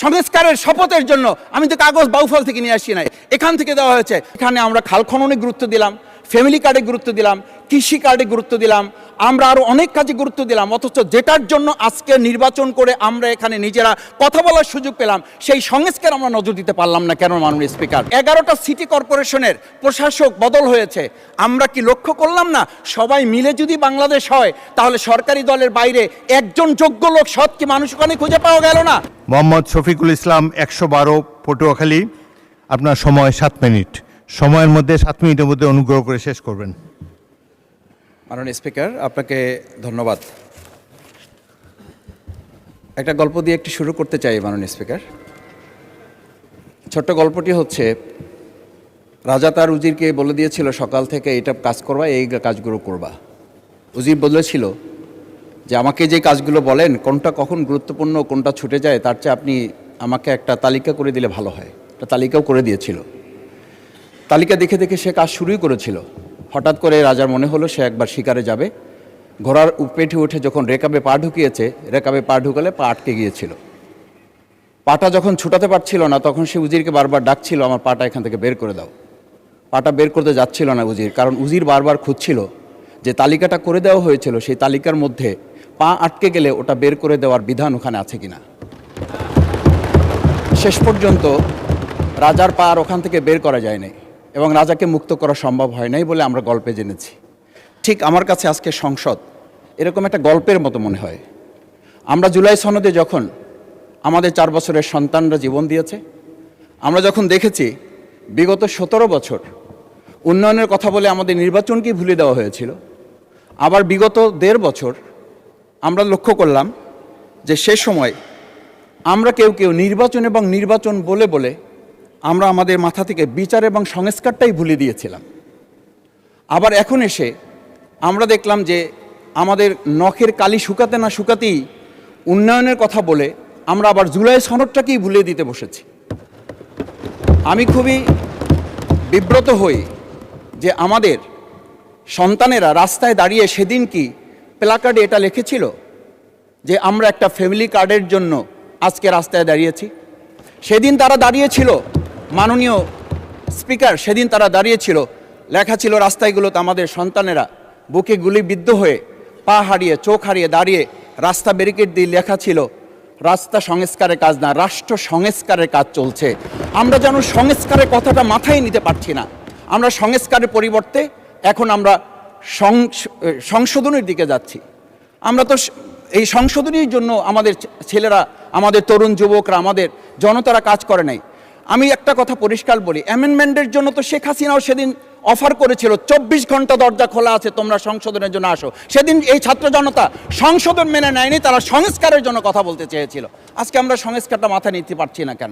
সংস্কারের শপথের জন্য আমি তো কাগজ বাউফল থেকে নিয়ে আসি নাই, এখান থেকে দেওয়া হয়েছে। এখানে আমরা খাল খননে গুরুত্ব দিলাম, ফ্যামিলি কার্ডে গুরুত্ব দিলাম, কৃষি কার্ডে গুরুত্ব দিলাম, আমরা আরও অনেক কাজে গুরুত্ব দিলাম। অথচ যেটার জন্য আজকে নির্বাচন করে আমরা এখানে নিজেরা কথা বলার সুযোগ পেলাম, সেই সংস্কার আমরা নজর দিতে পারলাম না কেন? মাননীয় স্পিকার, 11টা সিটি কর্পোরেশনের প্রশাসক বদল হয়েছে, আমরা কি লক্ষ্য করলাম না? সবাই মিলে যদি বাংলাদেশ হয়, তাহলে সরকারি দলের বাইরে একজন যোগ্য লোক, সৎ কি মানুষ ওখানে খুঁজে পাওয়া গেল না? মোহাম্মদ শফিকুল ইসলাম, 112, পটুয়াখালী। আপনার সময় 7 মিনিট। সময়ের মধ্যে 7 মিনিটের মধ্যে অনুগ্রহ করে শেষ করবেন। মাননীয় স্পিকার, আপনাকে ধন্যবাদ। একটা গল্প দিয়ে একটু শুরু করতে চাই মাননীয় স্পিকার। ছোট্ট গল্পটি হচ্ছে, রাজা তার উজিরকে বলে দিয়েছিল সকাল থেকে এটা কাজ করবা, এই কাজগুলো করবা। উজির বলেছিল যে আমাকে যে কাজগুলো বলেন কোনটা কখন গুরুত্বপূর্ণ, কোনটা ছুটে যায়, তার চেয়ে আপনি আমাকে একটা তালিকা করে দিলে ভালো হয়। একটা তালিকাও করে দিয়েছিল। তালিকা দেখে দেখে সে কাজ শুরুই করেছিল। হঠাৎ করে রাজার মনে হলো সে একবার শিকারে যাবে। ঘোড়ার পেটে উঠে যখন রেকাবে পা ঢুকিয়েছে, রেকাবে পা ঢুকালে পা আটকে গিয়েছিল। পাটা যখন ছুটাতে পারছিল না, তখন সে উজিরকে বারবার ডাকছিল, আমার পাটা এখান থেকে বের করে দাও। পাটা বের করতে যাচ্ছিল না উজির, কারণ উজির বারবার খুঁজছিল যে তালিকাটা করে দেওয়া হয়েছিল, সেই তালিকার মধ্যে পা আটকে গেলে ওটা বের করে দেওয়ার বিধান ওখানে আছে কিনা। শেষ পর্যন্ত রাজার পা আর ওখান থেকে বের করা যায় নাই এবং রাজাকে মুক্ত করা সম্ভব হয় নাই বলে আমরা গল্পে জেনেছি। ঠিক আমার কাছে আজকে সংসদ এরকম একটা গল্পের মতো মনে হয়। আমরা জুলাই সনদে যখন আমাদের 4 বছরের সন্তানরা জীবন দিয়েছে, আমরা যখন দেখেছি বিগত 17 বছর উন্নয়নের কথা বলে আমাদের নির্বাচনকেই ভুলে দেওয়া হয়েছিল, আবার বিগত 1.5 বছর আমরা লক্ষ্য করলাম যে সে সময় আমরা কেউ কেউ নির্বাচন এবং নির্বাচন বলে বলে আমরা আমাদের মাথা থেকে বিচার এবং সংস্কারটাই ভুলে দিয়েছিলাম। আবার এখন এসে আমরা দেখলাম যে আমাদের নখের কালি শুকাতে না শুকাতেই উন্নয়নের কথা বলে আমরা আবার জুলাই সনদটাকেই ভুলে দিতে বসেছি। আমি খুবই বিব্রত হই যে আমাদের সন্তানেরা রাস্তায় দাঁড়িয়ে সেদিন কি প্ল্যাকার্ডে এটা লিখেছিল যে আমরা একটা ফ্যামিলি কার্ডের জন্য আজকে রাস্তায় দাঁড়িয়েছি। সেদিন তারা দাঁড়িয়েছিল, মাননীয় স্পিকার, সেদিন তারা দাঁড়িয়েছিল, লেখা ছিল রাস্তাগুলোতে আমাদের সন্তানেরা বুকে গুলিবিদ্ধ হয়ে, পা হারিয়ে, চোখ হারিয়ে দাঁড়িয়ে, রাস্তা ব্যারিকেড দিয়ে লেখা ছিল রাস্তা সংস্কারের কাজ না, রাষ্ট্র সংস্কারের কাজ চলছে। আমরা যেন সংস্কারের কথাটা মাথায় নিতে পারছি না। আমরা সংস্কারের পরিবর্তে এখন আমরা সংশোধনের দিকে যাচ্ছি। আমরা তো এই সংশোধনীর জন্য আমাদের ছেলেরা, আমাদের তরুণ যুবকরা, আমাদের জনতারা কাজ করে নাই। আমি একটা কথা পরিষ্কার বলি, অ্যামেন্ডমেন্টের জন্য তো শেখ হাসিনাও সেদিন অফার করেছিল 24 ঘন্টা দরজা খোলা আছে, তোমরা সংশোধনের জন্য আসো। সেদিন এই ছাত্র জনতা সংশোধন মেনে নেয়নি, তারা সংস্কারের জন্য কথা বলতে চেয়েছিল। আজকে আমরা সংস্কারটা মাথায় নিতে পারছি না কেন?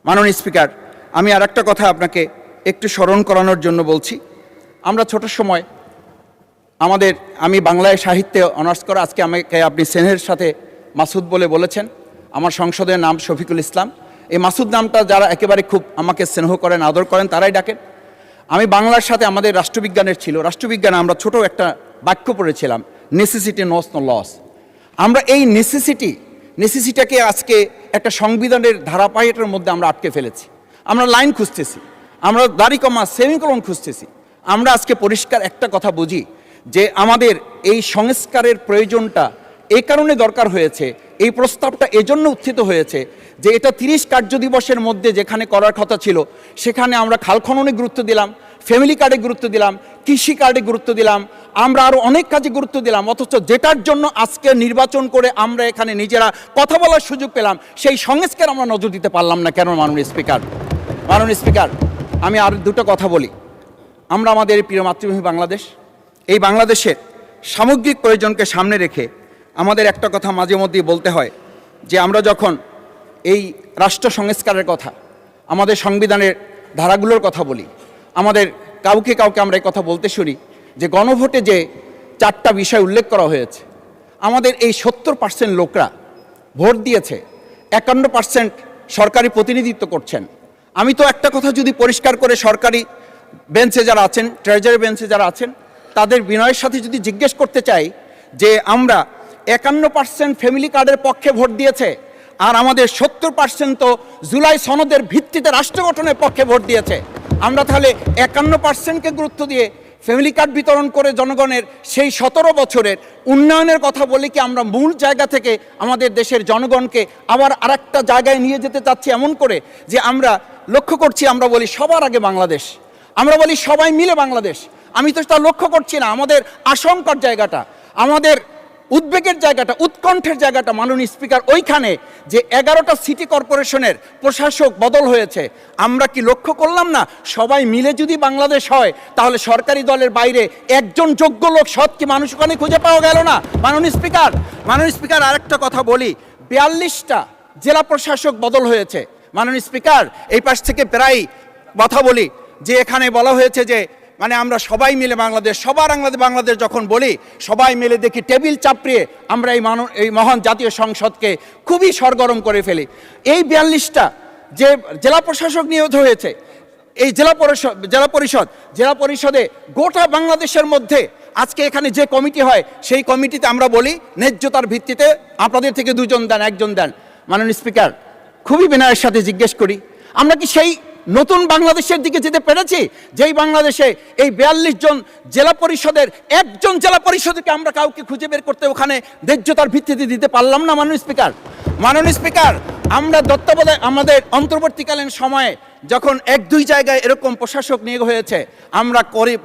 মাননীয় স্পিকার, আমি আর একটা কথা আপনাকে একটু স্মরণ করানোর জন্য বলছি। আমরা ছোট সময় আমি বাংলায় সাহিত্যে অনার্স করা, আজকে আমাকে আপনি স্নেহের সাথে মাসুদ বলে বলেছেন। আমার সংসদের নাম শফিকুল ইসলাম। এই মাসুদ নামটা যারা একেবারে খুব আমাকে স্নেহ করেন, আদর করেন, তারাই ডাকেন। আমি বাংলার সাথে আমাদের রাষ্ট্রবিজ্ঞানের ছিল, রাষ্ট্রবিজ্ঞানে আমরা ছোট একটা বাক্য পড়েছিলাম, নেসেসিটি নোস নো লস। আমরা এই নেসেসিটিটাকে আজকে একটা সংবিধানের ধারাবাহিকের মধ্যে আমরা আটকে ফেলেছি। আমরা লাইন খুঁজতেছি, আমরা দাড়ি কমা সেমিকোলন খুঁজতেছি। আমরা আজকে পরিষ্কার একটা কথা বুঝি যে আমাদের এই সংস্কারের প্রয়োজনটা এই কারণে দরকার হয়েছে, এই প্রস্তাবটা এজন্য উত্থিত হয়েছে যে এটা 30 কার্য দিবসের মধ্যে যেখানে করার কথা ছিল, সেখানে আমরা খাল খননে গুরুত্ব দিলাম, ফ্যামিলি কার্ডে গুরুত্ব দিলাম, কৃষি কার্ডে গুরুত্ব দিলাম, আমরা আরও অনেক কাজে গুরুত্ব দিলাম। অথচ যেটার জন্য আজকে নির্বাচন করে আমরা এখানে নিজেরা কথা বলার সুযোগ পেলাম, সেই সংস্কার আমরা নজর দিতে পারলাম না কেন? মাননীয় স্পিকার, আমি আর দুটো কথা বলি। আমরা আমাদের প্রিয় মাতৃভূমি বাংলাদেশ, এই বাংলাদেশের সামগ্রিক প্রয়োজনকে সামনে রেখে আমাদের একটা কথা মাঝে মধ্যেই বলতে হয় যে আমরা যখন এই রাষ্ট্র সংস্কারের কথা, আমাদের সংবিধানের ধারাগুলোর কথা বলি, আমাদের কাউকে আমরা এই কথা বলতে শুনি যে গণভোটে যে 4টা বিষয় উল্লেখ করা হয়েছে, আমাদের এই 70% লোকরা ভোট দিয়েছে, 51% সরকারি প্রতিনিধিত্ব করছেন। আমি তো একটা কথা যদি পরিষ্কার করে সরকারি বেঞ্চে যারা আছেন, ট্রেজারি বেঞ্চে যারা আছেন, তাদের বিনয়ের সাথে যদি জিজ্ঞেস করতে চাই যে আমরা 51% ফ্যামিলি কার্ডের পক্ষে ভোট দিয়েছে, আর আমাদের 70% তো জুলাই সনদের ভিত্তিতে রাষ্ট্র গঠনের পক্ষে ভোট দিয়েছে। আমরা তাহলে 51%কে গুরুত্ব দিয়ে ফ্যামিলি কার্ড বিতরণ করে জনগণের সেই 17 বছরের উন্নয়নের কথা বলি কি আমরা মূল জায়গা থেকে আমাদের দেশের জনগণকে আবার আরেকটা জায়গায় নিয়ে যেতে চাচ্ছি, এমন করে যে আমরা লক্ষ্য করছি, আমরা বলি সবার আগে বাংলাদেশ, আমরা বলি সবাই মিলে বাংলাদেশ। আমি তো তা লক্ষ্য করছি না। আমাদের আশঙ্কার জায়গাটা, আমাদের উদ্বেগের জায়গাটা, উৎকণ্ঠের জায়গাটা মাননীয় স্পিকার ওইখানে যে 11টা সিটি কর্পোরেশনের প্রশাসক বদল হয়েছে। আমরা কি লক্ষ্য করলাম না সবাই মিলে যদি বাংলাদেশ হয় তাহলে সরকারি দলের বাইরে একজন যোগ্য লোক, সৎ কি মানুষ ওখানে খুঁজে পাওয়া গেল না? মাননীয় স্পিকার আরেকটা কথা বলি, 42টা জেলা প্রশাসক বদল হয়েছে। মাননীয় স্পিকার এই পাশ থেকে প্রায় কথা বলি যে এখানে বলা হয়েছে যে মানে আমরা সবাই মিলে বাংলাদেশ, সবার বাংলাদেশ যখন বলি সবাই মিলে দেখি টেবিল চাপড়িয়ে আমরা এই মহান জাতীয় সংসদকে খুবই সরগরম করে ফেলি। এই 42টা যে জেলা প্রশাসক নিয়োগ হয়েছে, এই জেলা পরিষদে গোটা বাংলাদেশের মধ্যে আজকে এখানে যে কমিটি হয় সেই কমিটিতে আমরা বলি ন্যায্যতার ভিত্তিতে আপনাদের থেকে 2 জন দেন, 1 জন দেন। মাননীয় স্পিকার খুবই বিনয়ের সাথে জিজ্ঞেস করি, আমরা কি সেই নতুন বাংলাদেশের দিকে যেতে পেরেছি যেই বাংলাদেশে এই 42 জন জেলা পরিষদের একজন জেলা পরিষদকে আমরা কাউকে খুঁজে বের করতে ওখানে ন্যায্যতার ভিত্তিতে দিতে পারলাম না? মাননীয় স্পিকার আমরা তত্ত্বাবধায়ক আমাদের অন্তর্বর্তীকালীন সময়ে যখন 1-2 জায়গায় এরকম প্রশাসক নিয়োগ হয়েছে আমরা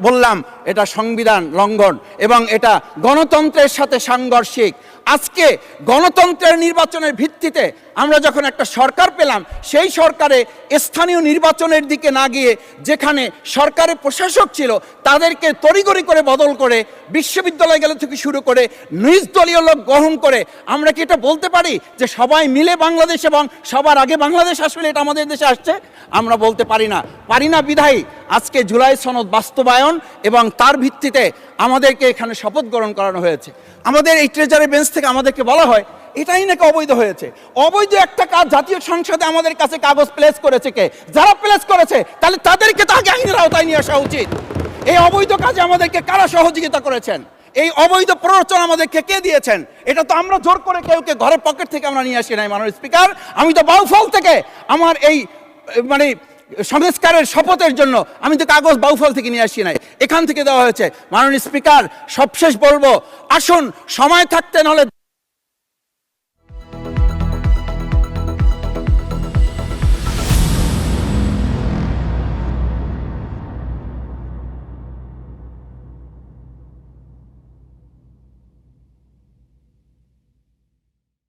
বললাম এটা সংবিধান লঙ্ঘন এবং এটা গণতন্ত্রের সাথে সাংঘর্ষিক। আজকে গণতন্ত্রের নির্বাচনের ভিত্তিতে আমরা যখন একটা সরকার পেলাম, সেই সরকারে স্থানীয় নির্বাচনের দিকে না গিয়ে যেখানে সরকারের প্রশাসক ছিল তাদেরকে তড়িঘড়ি করে বদল করে বিশ্ববিদ্যালয় গেলে থেকে শুরু করে নিজ দলীয় লোক গ্রহণ করে আমরা কি এটা বলতে পারি যে সবাই মিলে বাংলাদেশ এবং সবার আগে বাংলাদেশ আসলে এটা আমাদের দেশে আসছে? আমরা বলতে পারি না বিধায়ী আজকে জুলাই সনদ বাস্তবায়ন এবং তার ভিত্তিতে আমাদেরকে এখানে শপথ গ্রহণ করানো হয়েছে। আমাদের এই ট্রেজারি বেঞ্চ থেকে আমাদেরকে বলা হয় এটাই নাকি অবৈধ হয়েছে। অবৈধ একটা কাজ জাতীয় সংসদে আমাদের কাছে কাগজ প্লেস করেছে কে? যারা প্লেস করেছে তাহলে তাদেরকে তো আগে আইনের আওতায় নিয়ে আসা উচিত। এই অবৈধ কাজে আমাদেরকে কারা সহযোগিতা করেছেন? এই অবৈধ প্ররোচনা আমাদেরকে কে দিয়েছেন? এটা তো আমরা জোর করে কেউকে ঘরের পকেট থেকে আমরা নিয়ে আসি নাই। মাননীয় স্পিকার আমি তো বাউফল থেকে আমার এই মানে সংস্কারের শপথের জন্য আমি তো কাগজ বাউফল থেকে নিয়ে আসি নাই, এখান থেকে দেওয়া হয়েছে। মাননীয় স্পিকার সবশেষ বলবো, আসুন সময় থাকতে নাহলে